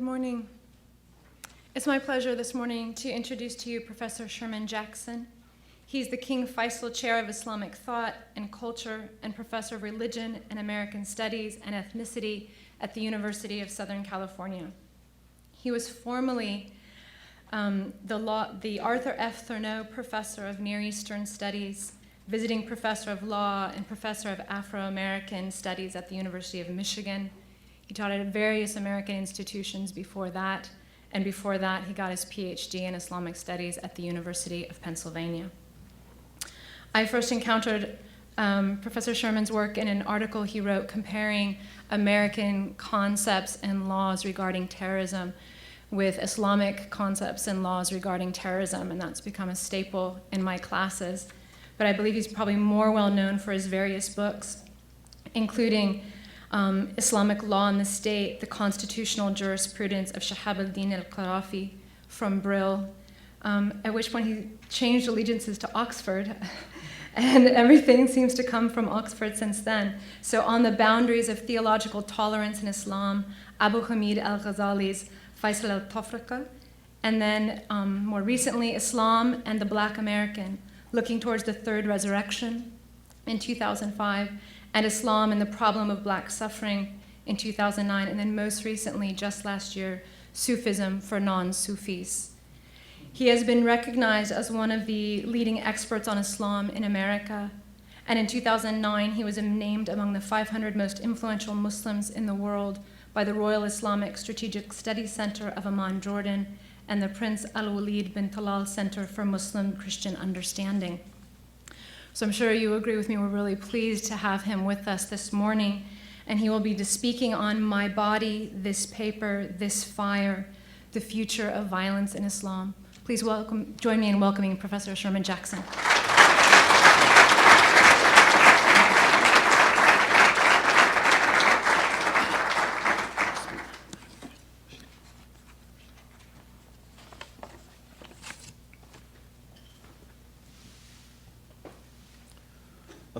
morning. It's my pleasure this morning to introduce to you Professor Sherman Jackson. He's the King Faisal Chair of Islamic Thought and Culture and Professor of Religion and American Studies and Ethnicity at the University of Southern California. He was formerly the Arthur F. Thurneau Professor of Near Eastern Studies, Visiting Professor of Law, and Professor of Afro-American Studies at the University of Michigan. He taught at various American institutions before that, and before that he got his PhD in Islamic Studies at the University of Pennsylvania. I first encountered Professor Sherman's work in an article he wrote comparing American concepts and laws regarding terrorism with Islamic concepts and laws regarding terrorism, and that's become a staple in my classes. But I believe he's probably more well known for his various books, including Islamic Law and the State, the Constitutional Jurisprudence of Shahab al-Din al-Qarafi from Brill, at which point he changed allegiances to Oxford, and everything seems to come from Oxford since then. So on the boundaries of theological tolerance in Islam, Abu Hamid al-Ghazali's Faisal al-Tafriqa, and then more recently, Islam and the Black American, looking towards the Third Resurrection in 2005, and Islam and the Problem of Black Suffering in 2009, and then most recently, just last year, Sufism for Non-Sufis. He has been recognized as one of the leading experts on Islam in America, and in 2009, he was named among the 500 most influential Muslims in the world by the Royal Islamic Strategic Studies Center of Amman, Jordan, and the Prince Al-Walid bin Talal Center for Muslim-Christian Understanding. So I'm sure you agree with me, we're really pleased to have him with us this morning, and he will be speaking on My Body, This Paper, This Fire, the Future of Violence in Islam. Please join me in welcoming Professor Sherman Jackson.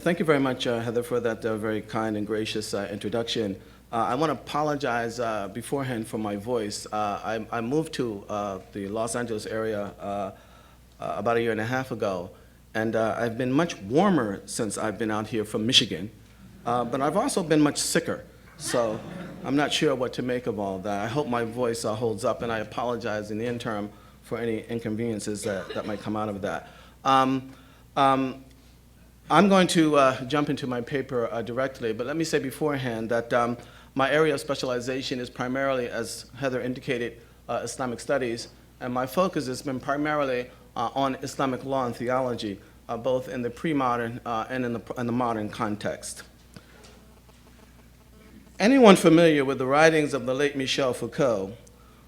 Thank you very much, Heather, for that very kind and gracious introduction. I want to apologize beforehand for my voice. I moved to the Los Angeles area about a year and a half ago, and I've been much warmer since I've been out here from Michigan, but I've also been much sicker, so I'm not sure what to make of all that. I hope my voice holds up, and I apologize in the interim for any inconveniences that might come out of that. I'm going to jump into my paper directly, but let me say beforehand that my area of specialization is primarily, as Heather indicated, Islamic studies, and my focus has been primarily on Islamic law and theology, both in the pre-modern and in the modern context. Anyone familiar with the writings of the late Michel Foucault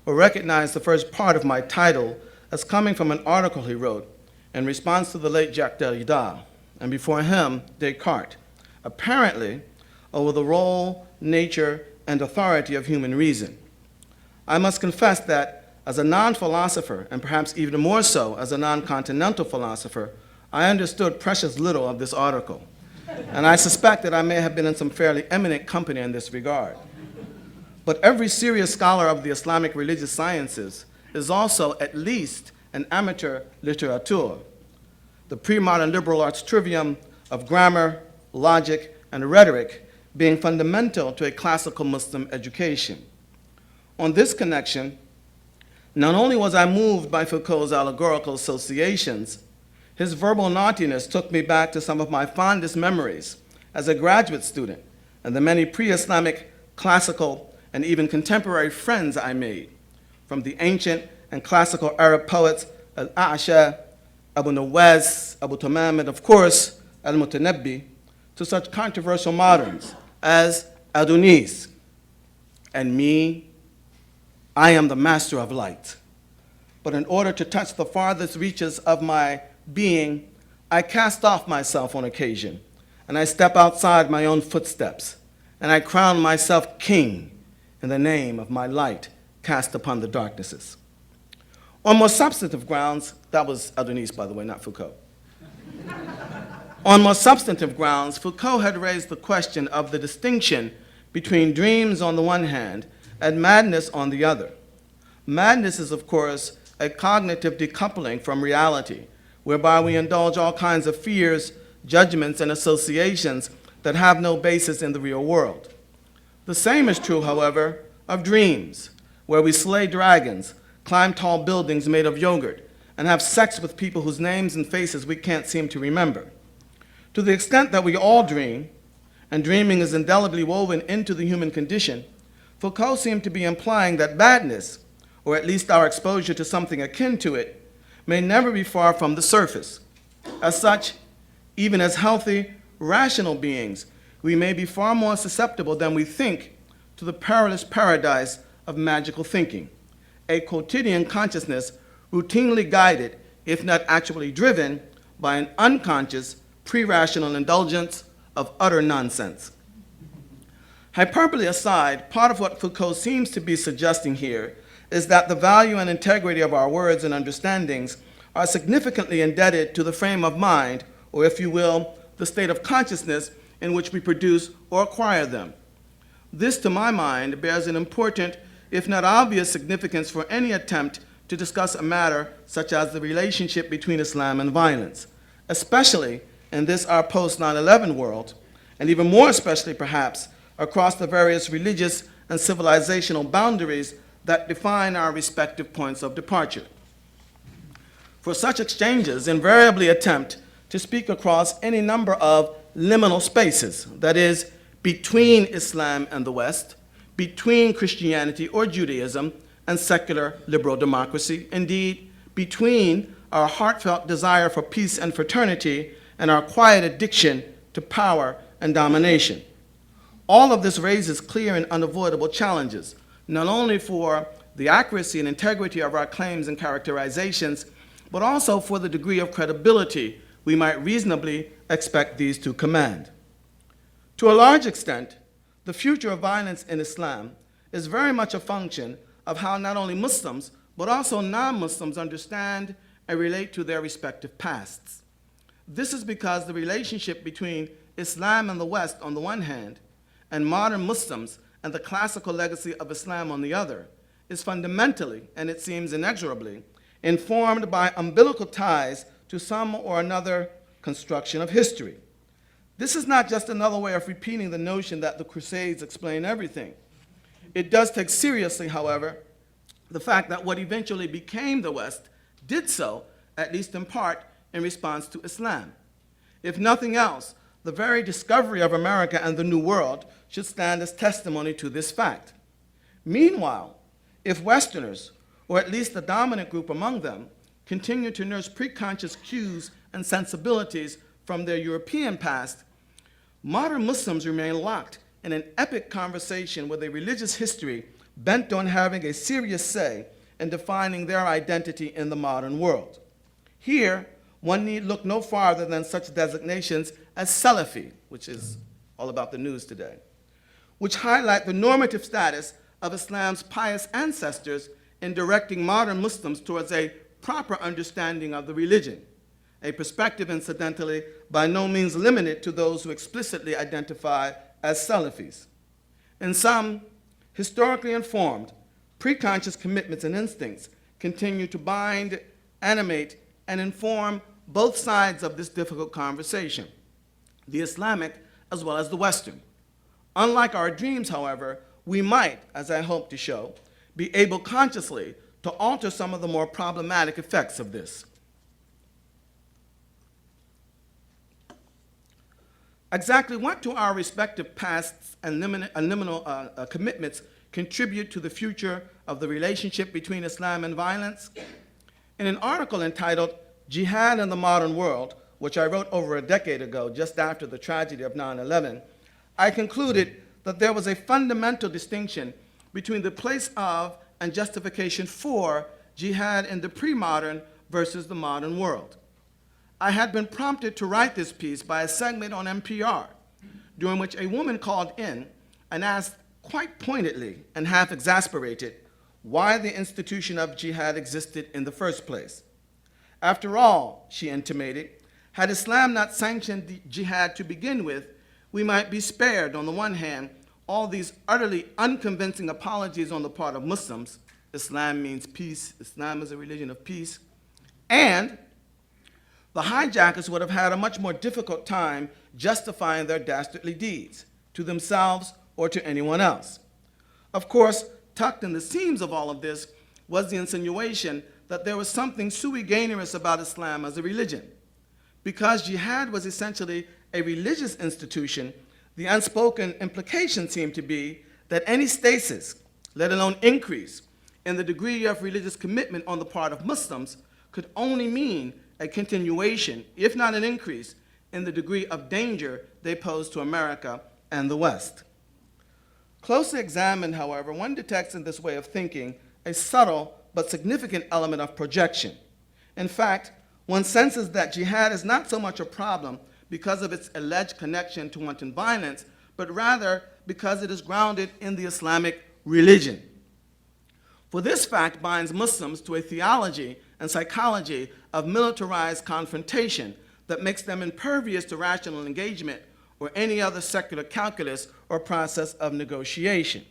will recognize the first part of my title as coming from an article he wrote in response to the late Jacques Derrida, and before him, Descartes, apparently over the role, nature, and authority of human reason. I must confess that as a non-philosopher, and perhaps even more so as a non-continental philosopher, I understood precious little of this article, and I suspect that I may have been in some fairly eminent company in this regard. But every serious scholar of the Islamic religious sciences is also at least an amateur litterateur. The pre-modern liberal arts trivium of grammar, logic, and rhetoric being fundamental to a classical Muslim education. On this connection, not only was I moved by Foucault's allegorical associations, his verbal naughtiness took me back to some of my fondest memories as a graduate student and the many pre-Islamic, classical, and even contemporary friends I made, from the ancient and classical Arab poets Al-A'sha, Abu Nawaz, Abu Tamam, and of course, Al-Mutanabbi, to such controversial moderns as Adonis. And me, I am the master of light. But in order to touch the farthest reaches of my being, I cast off myself on occasion, and I step outside my own footsteps, and I crown myself king in the name of my light cast upon the darknesses. On more substantive grounds, that was Adonis, by the way, not Foucault. On more substantive grounds, Foucault had raised the question of the distinction between dreams on the one hand and madness on the other, Madness is, of course, a cognitive decoupling from reality, whereby we indulge all kinds of fears, judgments, and associations that have no basis in the real world. The same is true, however, of dreams, where we slay dragons, climb tall buildings made of yogurt, and have sex with people whose names and faces we can't seem to remember. To the extent that we all dream, and dreaming is indelibly woven into the human condition, Foucault seemed to be implying that madness, or at least our exposure to something akin to it, may never be far from the surface. As such, even as healthy, rational beings, we may be far more susceptible than we think to the perilous paradise of magical thinking, a quotidian consciousness routinely guided, if not actually driven, by an unconscious, pre-rational indulgence of utter nonsense. Hyperbole aside, part of what Foucault seems to be suggesting here is that the value and integrity of our words and understandings are significantly indebted to the frame of mind, or if you will, the state of consciousness in which we produce or acquire them. This, to my mind, bears an important, if not obvious, significance for any attempt to discuss a matter such as the relationship between Islam and violence, especially in this our post-9/11 world, and even more especially, perhaps, across the various religious and civilizational boundaries that define our respective points of departure. For such exchanges invariably attempt to speak across any number of liminal spaces, that is, between Islam and the West, between Christianity or Judaism and secular liberal democracy, indeed, between our heartfelt desire for peace and fraternity and our quiet addiction to power and domination. All of this raises clear and unavoidable challenges, not only for the accuracy and integrity of our claims and characterizations, but also for the degree of credibility we might reasonably expect these to command. To a large extent, the future of violence in Islam is very much a function of how not only Muslims, but also non-Muslims understand and relate to their respective pasts. This is because the relationship between Islam and the West on the one hand, and modern Muslims and the classical legacy of Islam on the other, is fundamentally, and it seems inexorably, informed by umbilical ties to some or another construction of history. This is not just another way of repeating the notion that the Crusades explain everything. It does take seriously, however, the fact that what eventually became the West did so, at least in part, in response to Islam. If nothing else, the very discovery of America and the New World should stand as testimony to this fact. Meanwhile, if Westerners, or at least the dominant group among them, continue to nurse preconscious cues and sensibilities from their European past, modern Muslims remain locked in an epic conversation with a religious history bent on having a serious say in defining their identity in the modern world. Here, one need look no farther than such designations as Salafi, which is all about the news today, which highlight the normative status of Islam's pious ancestors in directing modern Muslims towards a proper understanding of the religion, a perspective, incidentally, by no means limited to those who explicitly identify as Salafis. In sum, historically informed, preconscious commitments and instincts continue to bind, animate, and inform both sides of this difficult conversation, the Islamic as well as the Western. Unlike our dreams, however, we might, as I hope to show, be able consciously to alter some of the more problematic effects of this. Exactly what do our respective pasts and liminal commitments contribute to the future of the relationship between Islam and violence? In an article entitled Jihad in the Modern World, which I wrote over a decade ago, just after the tragedy of 9/11, I concluded that there was a fundamental distinction between the place of and justification for jihad in the pre-modern versus the modern world. I had been prompted to write this piece by a segment on NPR, during which a woman called in and asked quite pointedly and half exasperated why the institution of jihad existed in the first place. After all, she intimated, had Islam not sanctioned the jihad to begin with, we might be spared, on the one hand, all these utterly unconvincing apologies on the part of Muslims, Islam means peace. Islam is a religion of peace. And the hijackers would have had a much more difficult time justifying their dastardly deeds to themselves or to anyone else. Of course, tucked in the seams of all of this was the insinuation that there was something sui generis about Islam as a religion. Because jihad was essentially a religious institution, the unspoken implication seemed to be that any stasis, let alone increase, in the degree of religious commitment on the part of Muslims could only mean a continuation, if not an increase, in the degree of danger they pose to America and the West. Closely examined, however, one detects in this way of thinking a subtle but significant element of projection. In fact, one senses that jihad is not so much a problem because of its alleged connection to wanton violence, but rather because it is grounded in the Islamic religion. For this fact binds Muslims to a theology and psychology of militarized confrontation that makes them impervious to rational engagement or any other secular calculus or process of negotiation.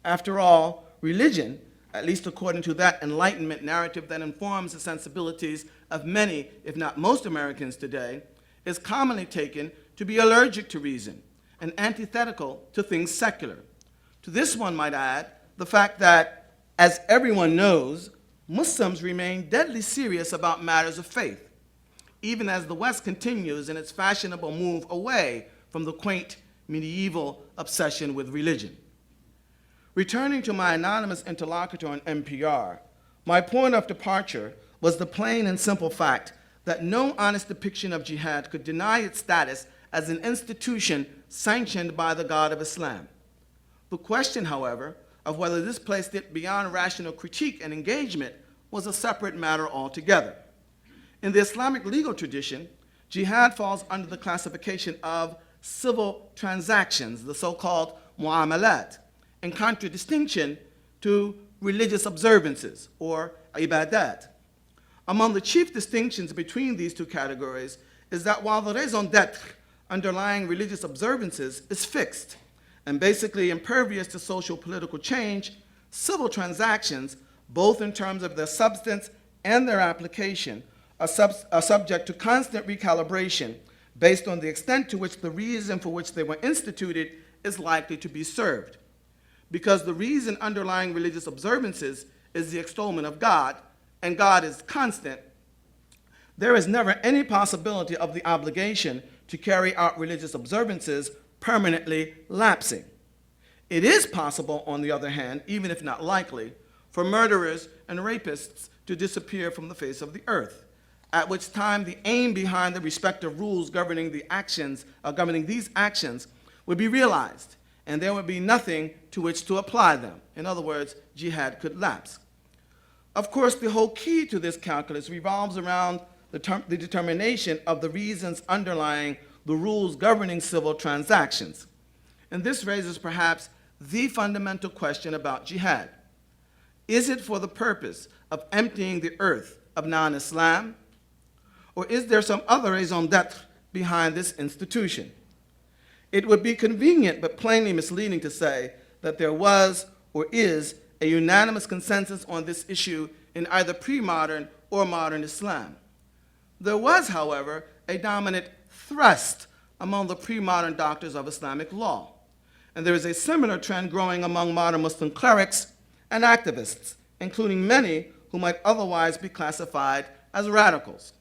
After all, religion, at least according to that Enlightenment narrative that informs the sensibilities of many, if not most Americans today, is commonly taken to be allergic to reason and antithetical to things secular. To this one might add the fact that, as everyone knows, Muslims remain deadly serious about matters of faith, even as the West continues in its fashionable move away from the quaint medieval obsession with religion. Returning to my anonymous interlocutor on NPR, my point of departure was the plain and simple fact that no honest depiction of jihad could deny its status as an institution sanctioned by the God of Islam. The question, however, of whether this placed it beyond rational critique and engagement was a separate matter altogether. In the Islamic legal tradition, jihad falls under the classification of civil transactions, the so-called mu'amalat, in contradistinction to religious observances, or ibadat. Among the chief distinctions between these two categories is that while the raison d'etre underlying religious observances is fixed and basically impervious to social political change, civil transactions, both in terms of their substance and their application, are subject to constant recalibration based on the extent to which the reason for which they were instituted is likely to be served. Because the reason underlying religious observances is the extolment of God, and God is constant, there is never any possibility of the obligation to carry out religious observances permanently lapsing. It is possible, on the other hand, even if not likely, for murderers and rapists to disappear from the face of the earth, at which time the aim behind the respective rules governing these actions would be realized, and there would be nothing to which to apply them. In other words, jihad could lapse. Of course, the whole key to this calculus revolves around the determination of the reasons underlying the rules governing civil transactions. And this raises perhaps the fundamental question about jihad. Is it for the purpose of emptying the earth of non-Islam, or is there some other raison d'etre behind this institution? It would be convenient but plainly misleading to say that there was or is a unanimous consensus on this issue in either pre-modern or modern Islam. There was, however, a dominant thrust among the pre-modern doctors of Islamic law, and there is a similar trend growing among modern Muslim clerics and activists, including many who might otherwise be classified as radicals.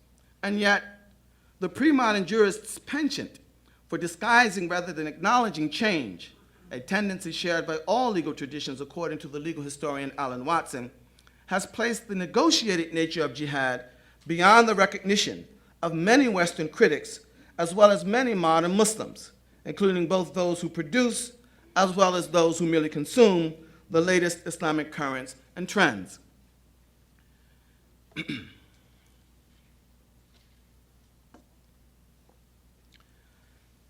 And yet, the pre-modern jurist's penchant for disguising rather than acknowledging change, a tendency shared by all legal traditions according to the legal historian Alan Watson, has placed the negotiated nature of jihad beyond the recognition of many Western critics as well as many modern Muslims, including both those who produce as well as those who merely consume the latest Islamic currents and trends.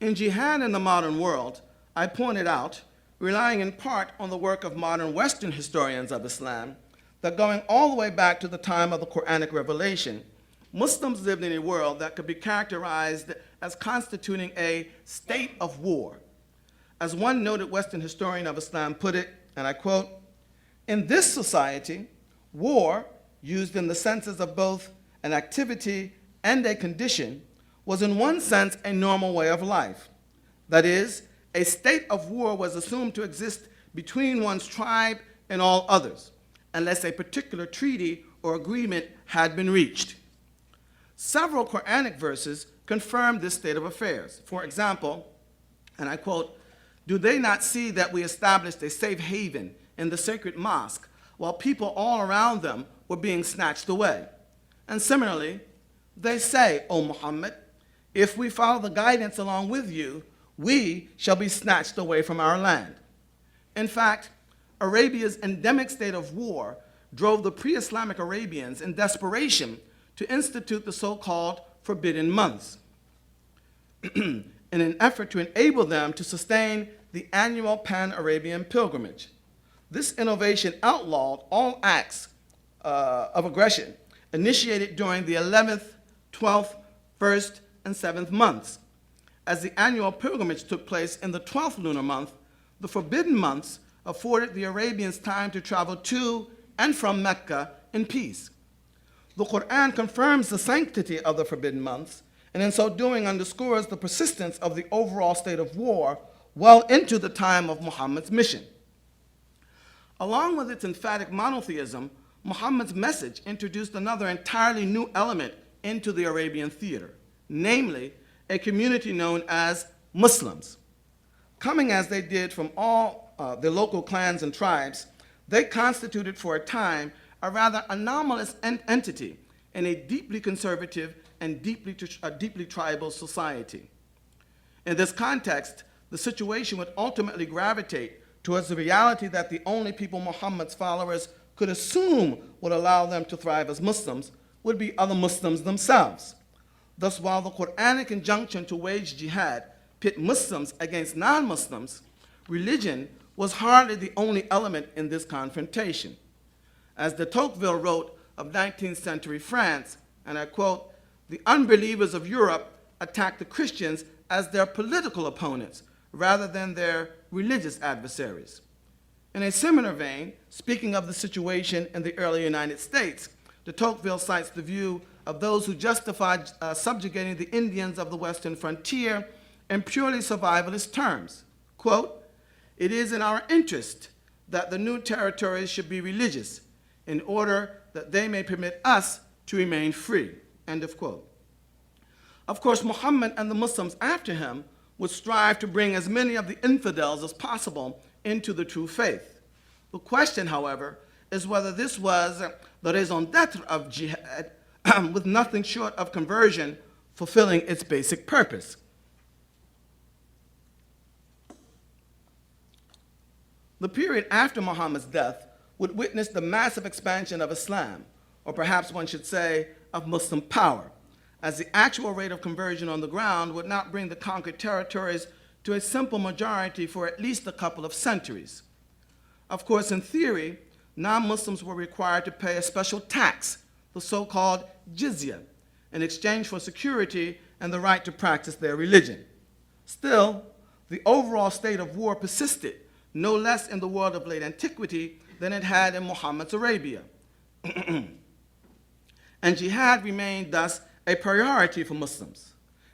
In Jihad in the Modern World, I pointed out, relying in part on the work of modern Western historians of Islam, that going all the way back to the time of the Quranic revelation, Muslims lived in a world that could be characterized as constituting a state of war. As one noted Western historian of Islam put it, and I quote, In this society, war, used in the senses of both an activity and a condition, was in one sense a normal way of life. That is, a state of war was assumed to exist between one's tribe and all others, unless a particular treaty or agreement had been reached. Several Quranic verses confirm this state of affairs. For example, and I quote, "Do they not see that we established a safe haven in the sacred mosque while people all around them were being snatched away? And similarly, they say, O Muhammad, if we follow the guidance along with you, we shall be snatched away from our land." In fact, Arabia's endemic state of war drove the pre-Islamic Arabians in desperation to institute the so-called forbidden months in an effort to enable them to sustain the annual Pan-Arabian pilgrimage. This innovation outlawed all acts of aggression initiated during the 11th, 12th, 1st, and 7th months. As the annual pilgrimage took place in the 12th lunar month, the forbidden months afforded the Arabians time to travel to and from Mecca in peace. The Quran confirms the sanctity of the forbidden months, and in so doing underscores the persistence of the overall state of war well into the time of Muhammad's mission. Along with its emphatic monotheism, Muhammad's message introduced another entirely new element into the Arabian theater, namely a community known as Muslims. Coming as they did from all the local clans and tribes, they constituted for a time a rather anomalous entity in a deeply conservative and deeply tribal society. In this context, the situation would ultimately gravitate towards the reality that the only people Muhammad's followers could assume would allow them to thrive as Muslims would be other Muslims themselves. Thus, while the Quranic injunction to wage jihad pit Muslims against non-Muslims, religion was hardly the only element in this confrontation. As de Tocqueville wrote of 19th century France, and I quote, "The unbelievers of Europe attacked the Christians as their political opponents rather than their religious adversaries." In a similar vein, speaking of the situation in the early United States, de Tocqueville cites the view of those who justified subjugating the Indians of the western frontier in purely survivalist terms. Quote, "It is in our interest that the new territories should be religious in order that they may permit us to remain free." End of quote. Of course, Muhammad and the Muslims after him would strive to bring as many of the infidels as possible into the true faith. The question, however, is whether this was the raison d'etre of jihad, with nothing short of conversion fulfilling its basic purpose. The period after Muhammad's death would witness the massive expansion of Islam, or perhaps one should say of Muslim power, as the actual rate of conversion on the ground would not bring the conquered territories to a simple majority for at least a couple of centuries. Of course, in theory, non-Muslims were required to pay a special tax, the so-called jizya, in exchange for security and the right to practice their religion. Still, the overall state of war persisted, no less in the world of late antiquity than it had in Muhammad's Arabia. And jihad remained thus a priority for Muslims.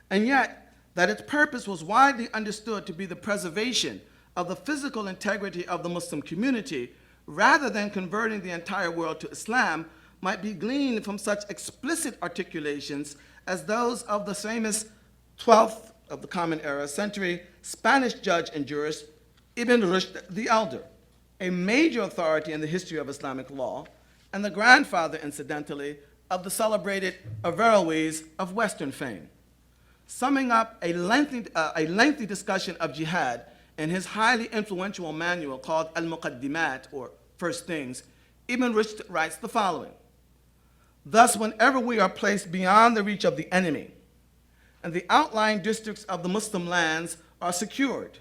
And yet, that its purpose was widely understood to be the preservation of the physical integrity of the Muslim community rather than converting the entire world to Islam might be gleaned from such explicit articulations as those of the famous 12th of the Common Era century Spanish judge and jurist Ibn Rushd the Elder, a major authority in the history of Islamic law, and the grandfather, incidentally, of the celebrated Averroes of Western fame. Summing up a lengthy discussion of jihad in his highly influential manual called Al-Muqaddimat, or First Things, Ibn Rushd writes the following: "Thus, whenever we are placed beyond the reach of the enemy, and the outlying districts of the Muslim lands are secured,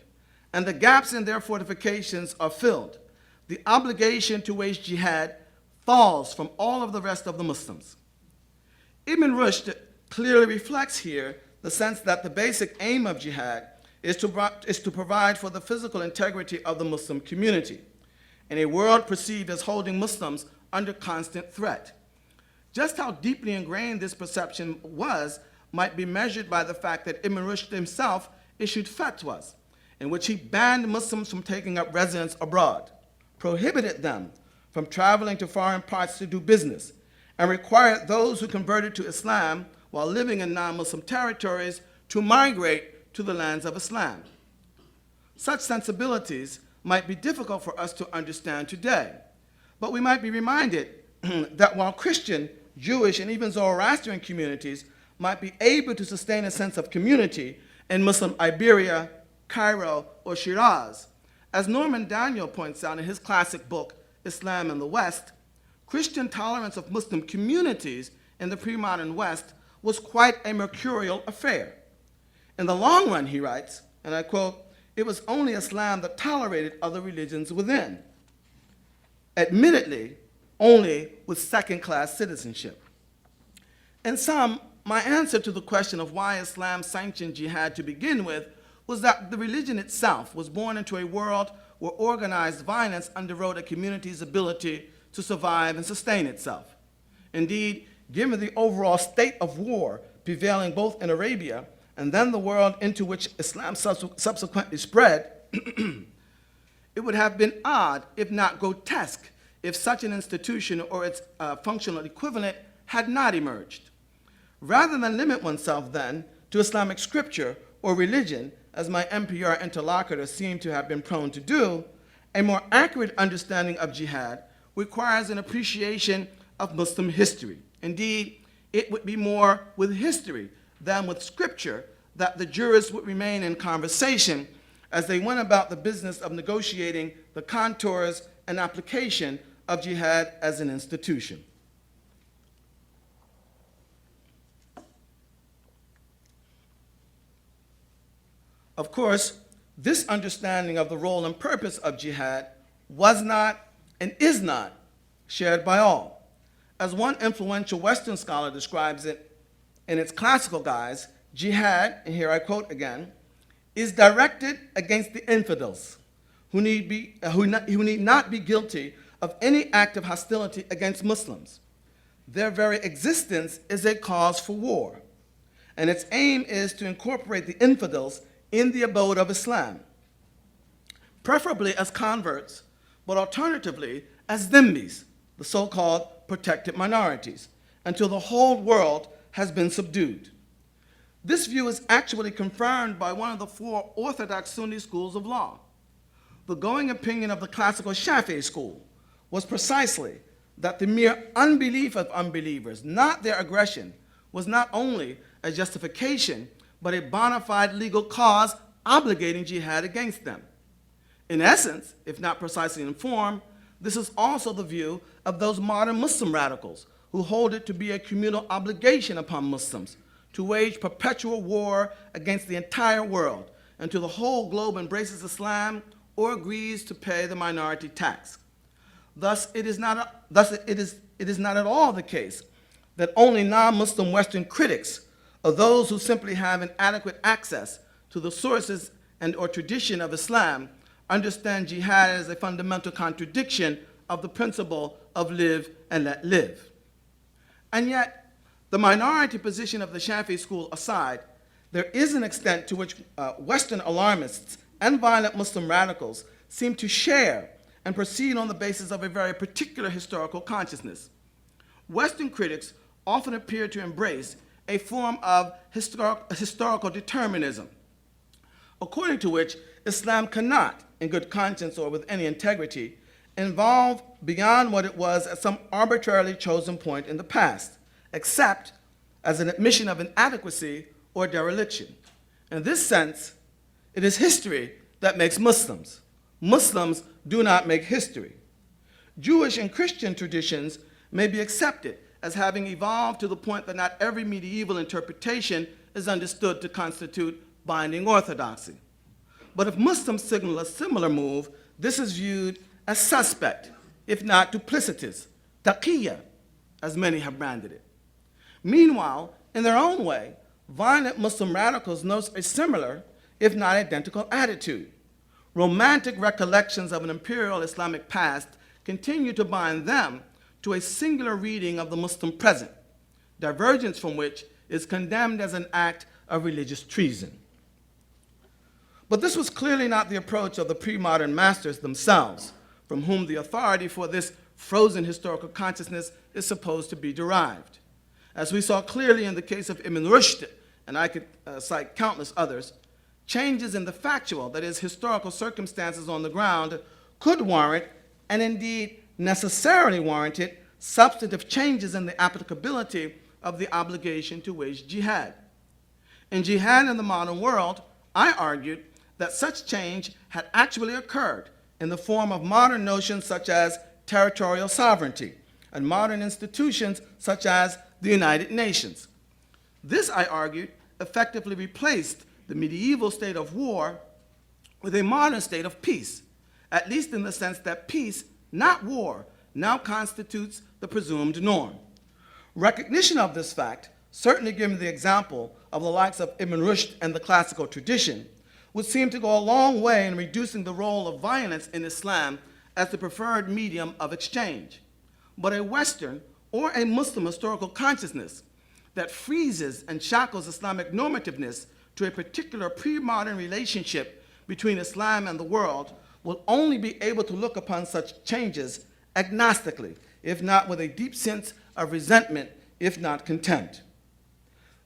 and the gaps in their fortifications are filled, the obligation to wage jihad falls from all of the rest of the Muslims." Ibn Rushd clearly reflects here the sense that the basic aim of jihad is to provide for the physical integrity of the Muslim community. in a world perceived as holding Muslims under constant threat. Just how deeply ingrained this perception was might be measured by the fact that Ibn Rushd himself issued fatwas in which he banned Muslims from taking up residence abroad, prohibited them from traveling to foreign parts to do business, and required those who converted to Islam while living in non-Muslim territories to migrate to the lands of Islam. Such sensibilities might be difficult for us to understand today, but we might be reminded that while Christian, Jewish, and even Zoroastrian communities might be able to sustain a sense of community in Muslim Iberia, Cairo, or Shiraz, as Norman Daniel points out in his classic book, Islam in the West, Christian tolerance of Muslim communities in the pre-modern West was quite a mercurial affair. In the long run, he writes, and I quote, "It was only Islam that tolerated other religions within, admittedly only with second-class citizenship." In sum, my answer to the question of why Islam sanctioned jihad to begin with was that the religion itself was born into a world where organized violence underwrote a community's ability to survive and sustain itself. Indeed, given the overall state of war prevailing both in Arabia and then the world into which Islam subsequently spread, it would have been odd, if not grotesque, if such an institution or its functional equivalent had not emerged. Rather than limit oneself then to Islamic scripture or religion, as my NPR interlocutors seem to have been prone to do, a more accurate understanding of jihad requires an appreciation of Muslim history. Indeed, it would be more with history than with scripture that the jurists would remain in conversation as they went about the business of negotiating the contours and application of jihad as an institution. Of course, this understanding of the role and purpose of jihad was not and is not shared by all. As one influential Western scholar describes it in its classical guise, jihad, and here I quote again, is directed against the infidels who need not be guilty of any act of hostility against Muslims. Their very existence is a cause for war, and its aim is to incorporate the infidels in the abode of Islam, preferably as converts, but alternatively as dhimbis, the so-called protected minorities, until the whole world has been subdued. This view is actually confirmed by one of the four orthodox Sunni schools of law. The going opinion of the classical Shafi'i school was precisely that the mere unbelief of unbelievers, not their aggression, was not only a justification, but a bona fide legal cause obligating jihad against them. In essence, if not precisely in form, this is also the view of those modern Muslim radicals who hold it to be a communal obligation upon Muslims to wage perpetual war against the entire world until the whole globe embraces Islam or agrees to pay the minority tax. Thus, it is not at all the case that only non-Muslim Western critics or those who simply have inadequate access to the sources and or tradition of Islam understand jihad as a fundamental contradiction of the principle of live and let live. And yet, the minority position of the Shafi'i school aside, there is an extent to which Western alarmists and violent Muslim radicals seem to share and proceed on the basis of a very particular historical consciousness. Western critics often appear to embrace a form of historical determinism, according to which Islam cannot, in good conscience or with any integrity, evolve beyond what it was at some arbitrarily chosen point in the past, except as an admission of inadequacy or dereliction. In this sense, it is history that makes Muslims. Muslims do not make history. Jewish and Christian traditions may be accepted as having evolved to the point that not every medieval interpretation is understood to constitute binding orthodoxy. But if Muslims signal a similar move, this is viewed as suspect, if not duplicitous, taqiyya, as many have branded it. Meanwhile, in their own way, violent Muslim radicals note a similar, if not identical, attitude. romantic recollections of an imperial Islamic past continue to bind them to a singular reading of the Muslim present, divergence from which is condemned as an act of religious treason. But this was clearly not the approach of the pre-modern masters themselves, from whom the authority for this frozen historical consciousness is supposed to be derived. As we saw clearly in the case of Ibn Rushd, and I could cite countless others, changes in the factual, that is, historical circumstances on the ground, could warrant, and indeed necessarily warranted, substantive changes in the applicability of the obligation to wage jihad. In Jihad in the Modern World, I argued that such change had actually occurred in the form of modern notions such as territorial sovereignty and modern institutions such as the United Nations. This, I argued, effectively replaced the medieval state of war with a modern state of peace, at least in the sense that peace, not war, now constitutes the presumed norm. Recognition of this fact, certainly given the example of the likes of Ibn Rushd and the classical tradition, would seem to go a long way in reducing the role of violence in Islam as the preferred medium of exchange. But a Western or a Muslim historical consciousness that freezes and shackles Islamic normativeness to a particular pre-modern relationship between Islam and the world will only be able to look upon such changes agnostically, if not with a deep sense of resentment, if not contempt.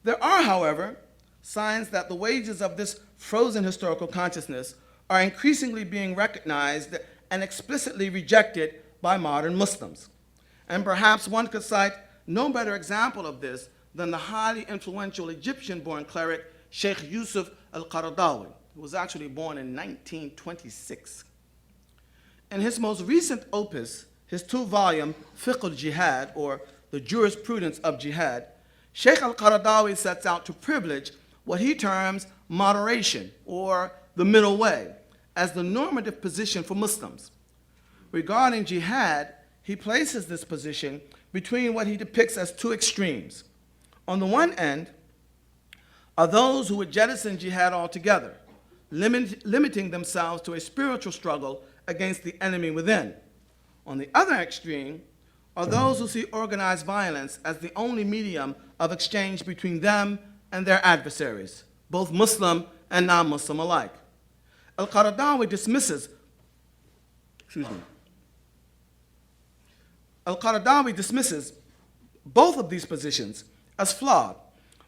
There are, however, signs that the wages of this frozen historical consciousness are increasingly being recognized and explicitly rejected by modern Muslims. And perhaps one could cite no better example of this than the highly influential Egyptian-born cleric Sheikh Yusuf al-Qaradawi, who was actually born in 1926. In his most recent opus, his two-volume Fiqh al-Jihad, or The Jurisprudence of Jihad, Sheikh al-Qaradawi sets out to privilege what he terms moderation, or the middle way, as the normative position for Muslims. Regarding jihad, he places this position between what he depicts as two extremes. On the one end are those who would jettison jihad altogether, limiting themselves to a spiritual struggle against the enemy within. On the other extreme are those who see organized violence as the only medium of exchange between them and their adversaries, both Muslim and non-Muslim alike. Al-Qaradawi dismisses both of these positions as flawed,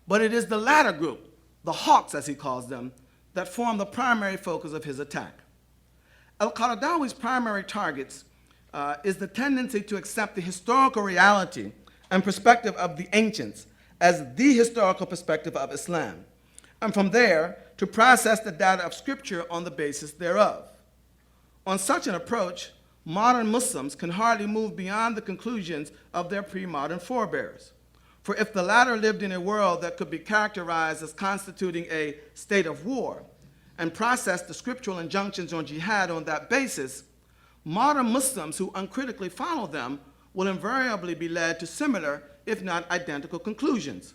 but it is the latter group, the hawks as he calls them, that form the primary focus of his attack. Al-Qaradawi's primary targets is the tendency to accept the historical reality and perspective of the ancients as the historical perspective of Islam, and from there to process the data of Scripture on the basis thereof. On such an approach, modern Muslims can hardly move beyond the conclusions of their pre-modern forebears. For if the latter lived in a world that could be characterized as constituting a state of war and processed the scriptural injunctions on jihad on that basis, modern Muslims who uncritically follow them will invariably be led to similar, if not identical, conclusions.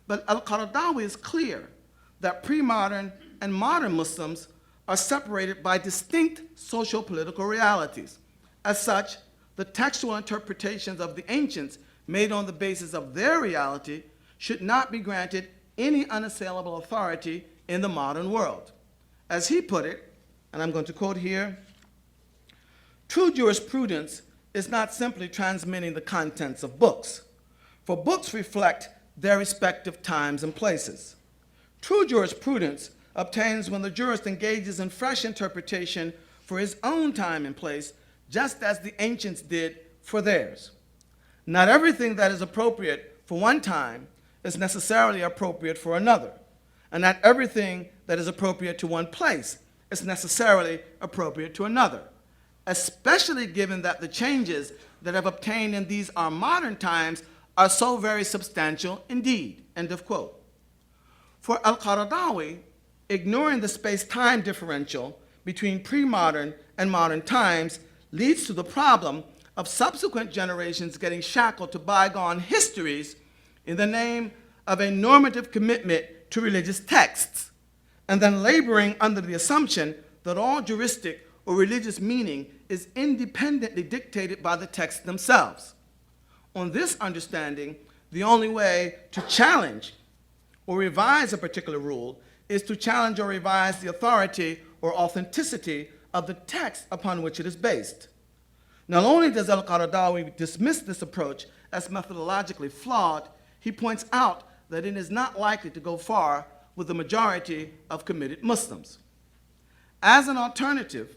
But Al-Qaradawi is clear that pre-modern and modern Muslims are separated by distinct socio-political realities. As such, the textual interpretations of the ancients made on the basis of their reality should not be granted any unassailable authority in the modern world. As he put it, and I'm going to quote here, "True jurisprudence is not simply transmitting the contents of books, for books reflect their respective times and places. True jurisprudence obtains when the jurist engages in fresh interpretation for his own time and place, just as the ancients did for theirs. Not everything that is appropriate for one time is necessarily appropriate for another, and not everything that is appropriate to one place is necessarily appropriate to another, especially given that the changes that have obtained in these our modern times are so very substantial indeed," end of quote. For Al-Qaradawi, ignoring the space-time differential between pre-modern and modern times leads to the problem of subsequent generations getting shackled to bygone histories in the name of a normative commitment to religious texts, and then laboring under the assumption that all juristic or religious meaning is independently dictated by the texts themselves. On this understanding, the only way to challenge or revise a particular rule is to challenge or revise the authority or authenticity of the text upon which it is based. Not only does al-Qaradawi dismiss this approach as methodologically flawed, he points out that it is not likely to go far with the majority of committed Muslims. As an alternative,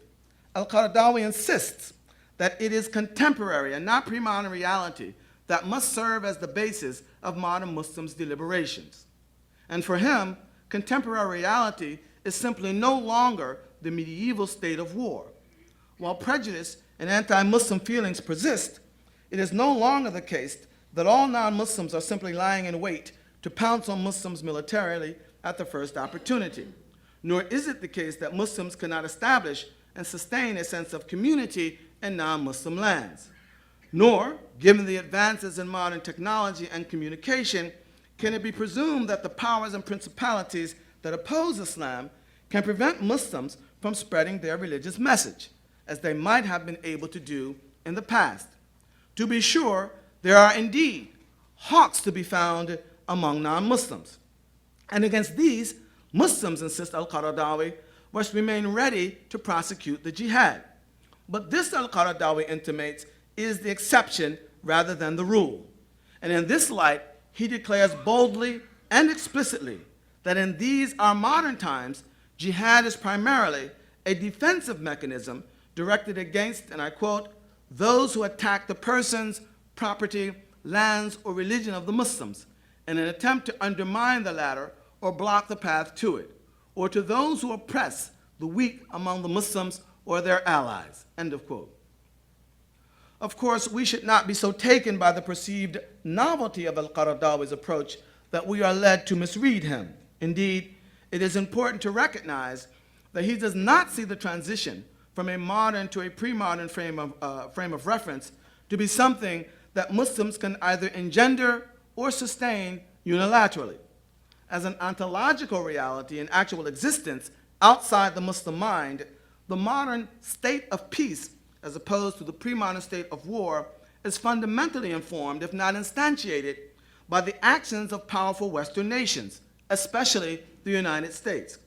al-Qaradawi insists that it is contemporary and not pre-modern reality that must serve as the basis of modern Muslims' deliberations. And for him, contemporary reality is simply no longer the medieval state of war. While prejudice and anti-Muslim feelings persist, it is no longer the case that all non-Muslims are simply lying in wait to pounce on Muslims militarily at the first opportunity. Nor is it the case that Muslims cannot establish and sustain a sense of community in non-Muslim lands. Nor, given the advances in modern technology and communication, can it be presumed that the powers and principalities that oppose Islam can prevent Muslims from spreading their religious message, as they might have been able to do in the past. To be sure, there are indeed hawks to be found among non-Muslims. And against these, Muslims, insist al-Qaradawi, must remain ready to prosecute the jihad. But this, al-Qaradawi intimates, is the exception rather than the rule. And in this light, he declares boldly and explicitly that in these our modern times, jihad is primarily a defensive mechanism directed against, and I quote, those who attack the persons, property, lands, or religion of the Muslims in an attempt to undermine the latter or block the path to it, or to those who oppress the weak among the Muslims or their allies, end of quote. Of course, we should not be so taken by the perceived novelty of al-Qaradawi's approach that we are led to misread him. Indeed, it is important to recognize that he does not see the transition from a modern to a pre-modern frame of reference to be something that Muslims can either engender or sustain unilaterally. As an ontological reality in actual existence outside the Muslim mind, the modern state of peace, as opposed to the pre-modern state of war, is fundamentally informed, if not instantiated, by the actions of powerful Western nations, especially the United States.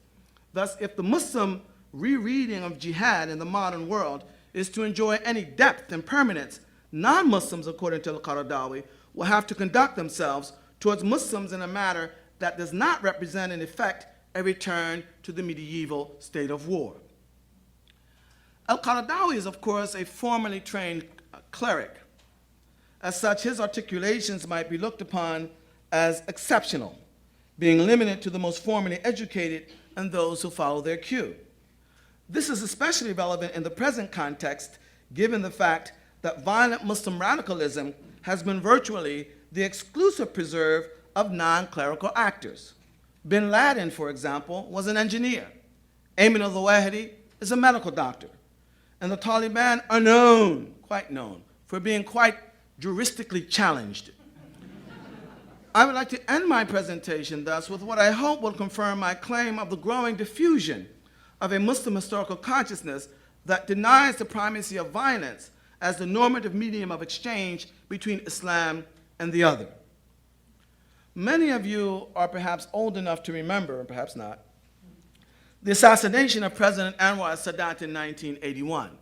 Thus, if the Muslim rereading of jihad in the modern world is to enjoy any depth and permanence, non-Muslims, according to al-Qaradawi, will have to conduct themselves towards Muslims in a manner that does not represent, in effect, a return to the medieval state of war. Al-Qaradawi is, of course, a formally trained cleric. As such, his articulations might be looked upon as exceptional, being limited to the most formally educated and those who follow their cue. This is especially relevant in the present context, given the fact that violent Muslim radicalism has been virtually the exclusive preserve of non-clerical actors. Bin Laden, for example, was an engineer. Ayman al-Zawahiri is a medical doctor. And the Taliban are known, quite known, for being quite juristically challenged. I would like to end my presentation, thus, with what I hope will confirm my claim of the growing diffusion of a Muslim historical consciousness that denies the primacy of violence as the normative medium of exchange between Islam and the other. Many of you are perhaps old enough to remember, and perhaps not, the assassination of President Anwar Sadat in 1981.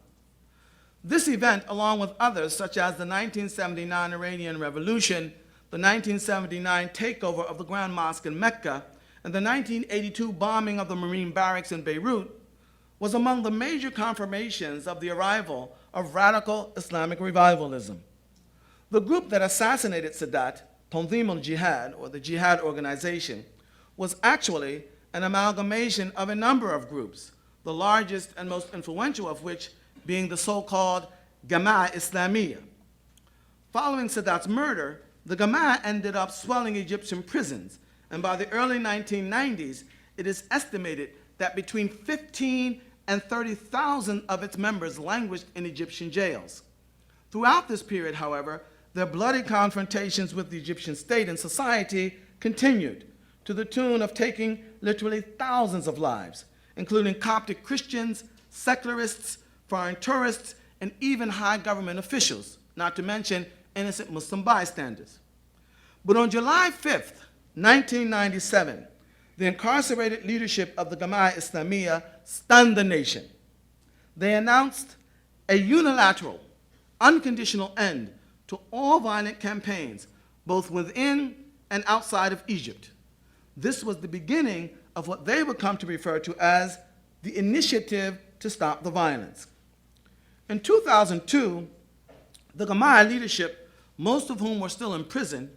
This event, along with others such as the 1979 Iranian Revolution, the 1979 takeover of the Grand Mosque in Mecca, and the 1982 bombing of the Marine barracks in Beirut, was among the major confirmations of the arrival of radical Islamic revivalism. The group that assassinated Sadat, Tanzim al-Jihad, or the Jihad Organization, was actually an amalgamation of a number of groups, the largest and most influential of which being the so-called Jama'a Islamiyya. Following Sadat's murder, the Jama'a ended up swelling Egyptian prisons, and by the early 1990s, it is estimated that between 15 and 30,000 of its members languished in Egyptian jails. Throughout this period, however, their bloody confrontations with the Egyptian state and society continued, to the tune of taking literally thousands of lives, including Coptic Christians, secularists, foreign tourists, and even high government officials, not to mention innocent Muslim bystanders. But on July 5th, 1997, the incarcerated leadership of the Jama'ah Islamiyah stunned the nation. They announced a unilateral, unconditional end to all violent campaigns, both within and outside of Egypt. This was the beginning of what they would come to refer to as the Initiative to Stop the Violence. In 2002, the Jama'ah leadership, most of whom were still in prison,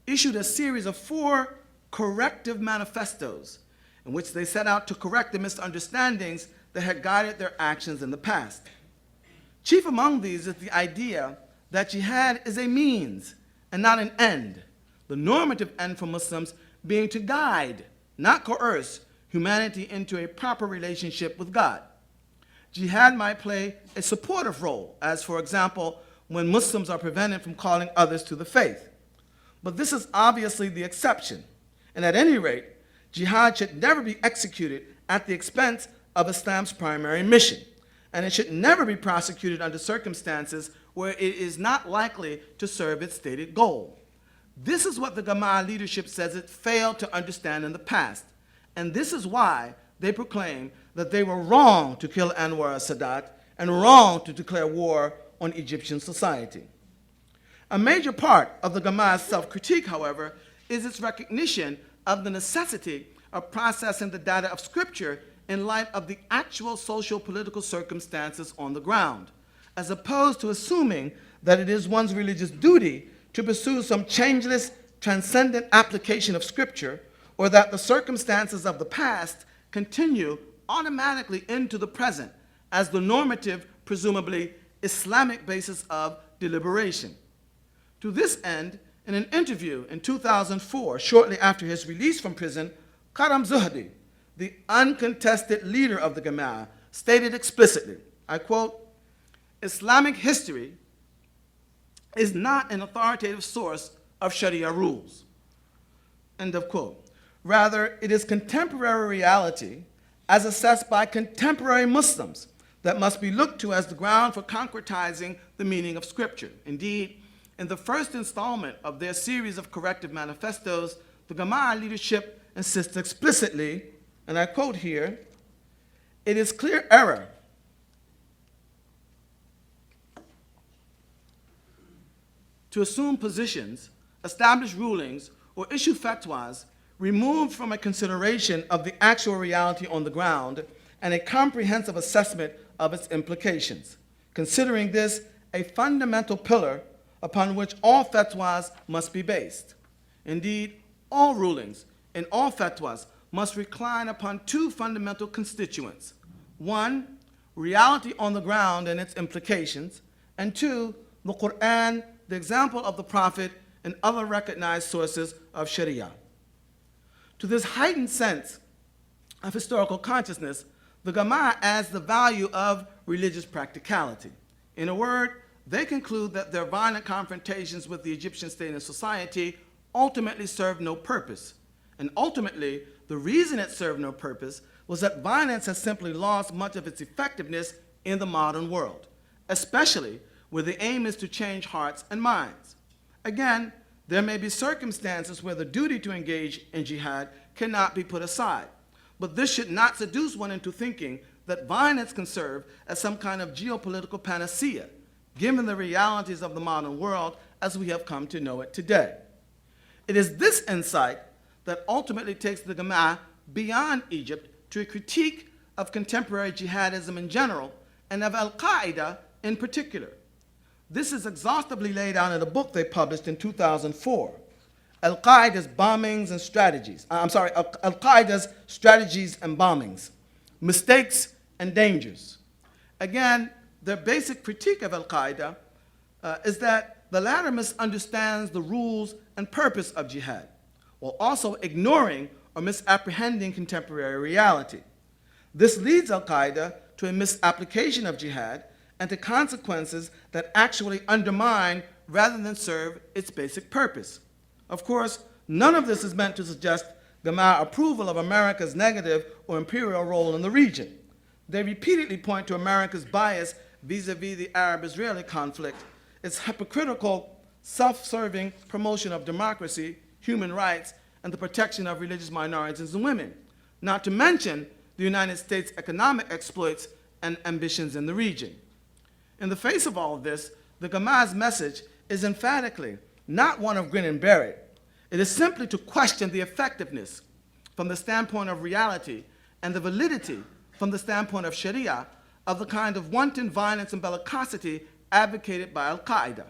issued a series of 4 corrective manifestos in which they set out to correct the misunderstandings that had guided their actions in the past. Chief among these is the idea that jihad is a means and not an end, the normative end for Muslims being to guide, not coerce, humanity into a proper relationship with God. Jihad might play a supportive role, as for example, when Muslims are prevented from calling others to the faith. But this is obviously the exception, and at any rate, jihad should never be executed at the expense of Islam's primary mission, and it should never be prosecuted under circumstances where it is not likely to serve its stated goal. This is what the Jama'ah leadership says it failed to understand in the past, and this is why they proclaim that they were wrong to kill Anwar al-Sadat and wrong to declare war on Egyptian society. A major part of the Jama'ah's self-critique, however, is its recognition of the necessity of processing the data of Scripture in light of the actual social-political circumstances on the ground, as opposed to assuming that it is one's religious duty to pursue some changeless, transcendent application of Scripture, or that the circumstances of the past continue automatically into the present as the normative, presumably Islamic basis of deliberation. To this end, in an interview in 2004, shortly after his release from prison, Karam Zuhdi, the uncontested leader of the Jama'ah, stated explicitly, I quote, "Islamic history is not an authoritative source of Sharia rules." End of quote. Rather, it is contemporary reality as assessed by contemporary Muslims that must be looked to as the ground for concretizing the meaning of Scripture. Indeed, in the first installment of their series of corrective manifestos, the Jama'ah leadership insists explicitly, and I quote here, "It is clear error to assume positions, establish rulings, or issue fatwas removed from a consideration of the actual reality on the ground and a comprehensive assessment of its implications, considering this a fundamental pillar upon which all fatwas must be based. Indeed, all rulings and all fatwas must recline upon 2 fundamental constituents. 1, reality on the ground and its implications, and 2, the Quran, the example of the Prophet, and other recognized sources of Sharia." To this heightened sense of historical consciousness, the Jama'ah adds the value of religious practicality. In a word, they conclude that their violent confrontations with the Egyptian state and society ultimately served no purpose. And ultimately, the reason it served no purpose was that violence has simply lost much of its effectiveness in the modern world, especially where the aim is to change hearts and minds. Again, there may be circumstances where the duty to engage in jihad cannot be put aside, but this should not seduce one into thinking that violence can serve as some kind of geopolitical panacea, given the realities of the modern world as we have come to know it today. It is this insight that ultimately takes the Jama'ah beyond Egypt to a critique of contemporary jihadism in general and of al-Qaeda in particular. This is exhaustively laid out in a book they published in 2004, Al-Qaeda's Bombings and Strategies. Al-Qaeda's Strategies and Bombings, Mistakes and Dangers. Again, their basic critique of Al-Qaeda is that the latter misunderstands the rules and purpose of jihad, while also ignoring or misapprehending contemporary reality. This leads Al-Qaeda to a misapplication of jihad and to consequences that actually undermine rather than serve its basic purpose. Of course, none of this is meant to suggest Gama approval of America's negative or imperial role in the region. They repeatedly point to America's bias vis-a-vis the Arab-Israeli conflict, its hypocritical, self-serving promotion of democracy, human rights, and the protection of religious minorities and women, not to mention the United States' economic exploits and ambitions in the region. In the face of all of this, the Gama's message is emphatically not one of grin and bear it. It is simply to question the effectiveness from the standpoint of reality and the validity from the standpoint of Sharia of the kind of wanton violence and bellicosity advocated by Al-Qaeda.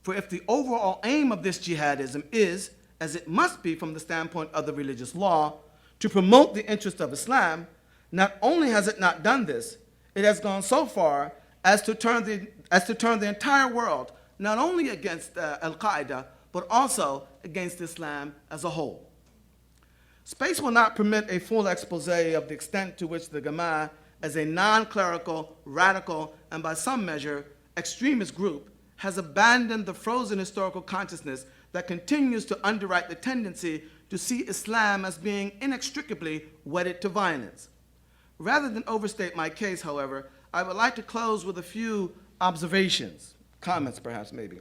For if the overall aim of this jihadism is, as it must be from the standpoint of the religious law, to promote the interest of Islam, not only has it not done this, it has gone so far as to turn the entire world not only against Al-Qaeda, but also against Islam as a whole. Space will not permit a full expose of the extent to which the Gama, as a non-clerical, radical, and by some measure, extremist group, has abandoned the frozen historical consciousness that continues to underwrite the tendency to see Islam as being inextricably wedded to violence. Rather than overstate my case, however, I would like to close with a few observations, comments perhaps maybe.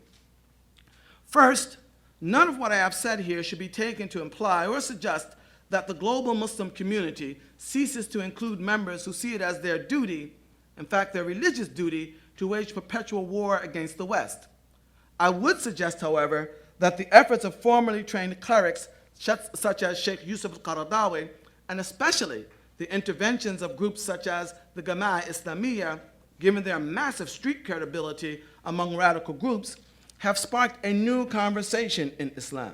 First, none of what I have said here should be taken to imply or suggest that the global Muslim community ceases to include members who see it as their duty, in fact their religious duty, to wage perpetual war against the West. I would suggest, however, that the efforts of formerly trained clerics such as Sheikh Yusuf al-Qaradawi, and especially the interventions of groups such as the Gama Islamiyya, given their massive street credibility among radical groups, have sparked a new conversation in Islam.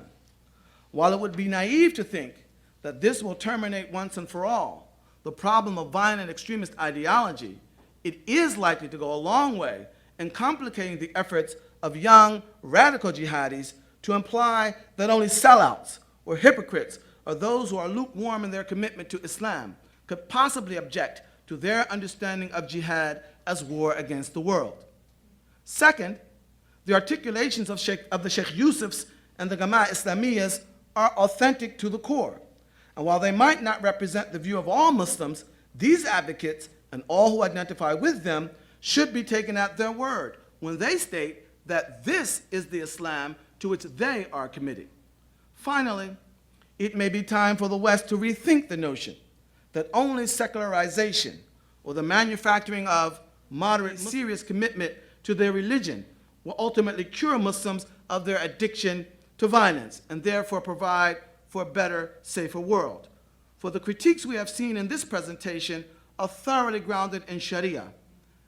While it would be naive to think that this will terminate once and for all the problem of violent extremist ideology, it is likely to go a long way in complicating the efforts of young radical jihadis to imply that only sellouts or hypocrites or those who are lukewarm in their commitment to Islam could possibly object to their understanding of jihad as war against the world. Second, the articulations of the Sheikh Yusufs and the Gama Islamiyas are authentic to the core. And while they might not represent the view of all Muslims, these advocates and all who identify with them should be taken at their word when they state that this is the Islam to which they are committed. Finally, it may be time for the West to rethink the notion that only secularization or the manufacturing of moderate, serious commitment to their religion will ultimately cure Muslims of their addiction to violence and therefore provide for a better, safer world. For the critiques we have seen in this presentation are thoroughly grounded in Sharia,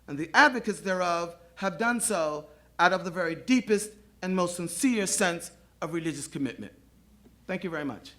and the advocates thereof have done so out of the very deepest and most sincere sense of religious commitment. Thank you very much.